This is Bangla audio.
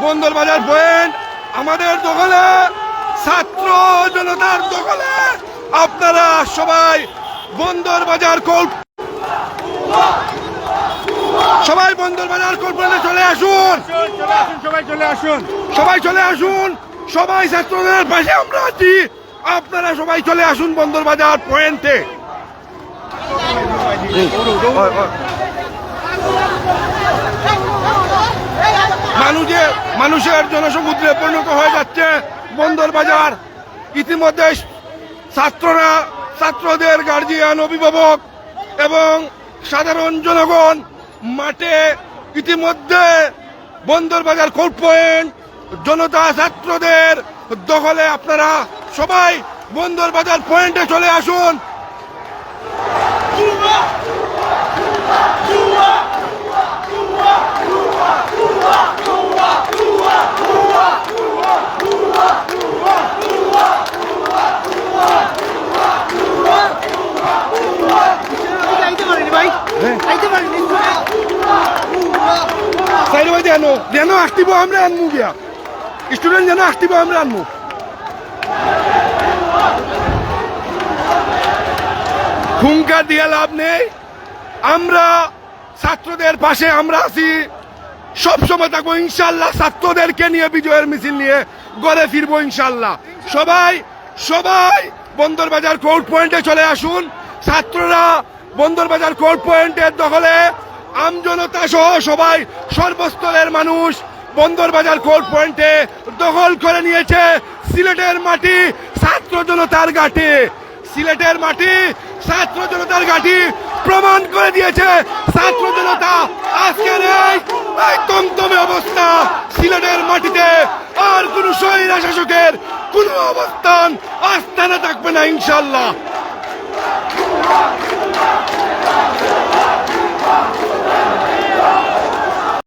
বন্দরবাজার পয়েন্ট আমাদের দখলে, ছাত্র জনতার দখলে। আপনারা সবাই বন্দরবাজার কোর্ট, সবাই বন্দরবাজার কোর্ট পয়েন্টে চলে আসুন, সবাই চলে আসুন, সবাই চলে আসুন, সবাই ছাত্রদের পাশে আমরা আছি। আপনারা সবাই চলে আসুন বন্দরবাজার পয়েন্টে। মানুষের জনসমুদ্রে পরিণত হয়ে যাচ্ছে বন্দরবাজার। ইতিমধ্যে ছাত্ররা, ছাত্রদের গার্জিয়ান, অভিভাবক এবং সাধারণ জনগণ মাঠে ইতিমধ্যে বন্দরবাজার কোর্ট পয়েন্ট জনতা ছাত্রদের দখলে। আপনারা সবাই বন্দরবাজার পয়েন্টে চলে আসুন। যেন আসতিব আমরা আনমু গিয়া, স্টুডেন্ট যেন আসতিব আমরা আনমু। হুঙ্কার দিয়ে লাভ নেই, আমরা ছাত্রদের পাশে আমরা আছি, সবসময় থাকবো ইনশাল্লাহ। ছাত্রদেরকে নিয়ে বিজয়ের মিছিল নিয়ে গড়ে ফিরবো ইনশাল্লাহ। সবাই সবাই বন্দরবাজার কোর্ট পয়েন্টে চলে আসুন। ছাত্ররা বন্দরবাজার কোর্ট পয়েন্টের দখলে, আমজনতা সহ সবাই, সর্বস্তরের মানুষ বন্দরবাজার কোর্ট পয়েন্টে দখল করে নিয়েছে। সিলেটের মাটি ছাত্র জনতার ঘাঁটি, সিলেটের মাটি ছাত্র জনতার ঘাঁটি প্রমাণ করে দিয়েছে। ছাত্র জনতা আজকের এই তমতমে অবস্থা, সিলেটের মাটিতে আর কোন স্বৈরা শাসকের কোন অবস্থান আস্থানা থাকবে না ইনশাল্লাহ।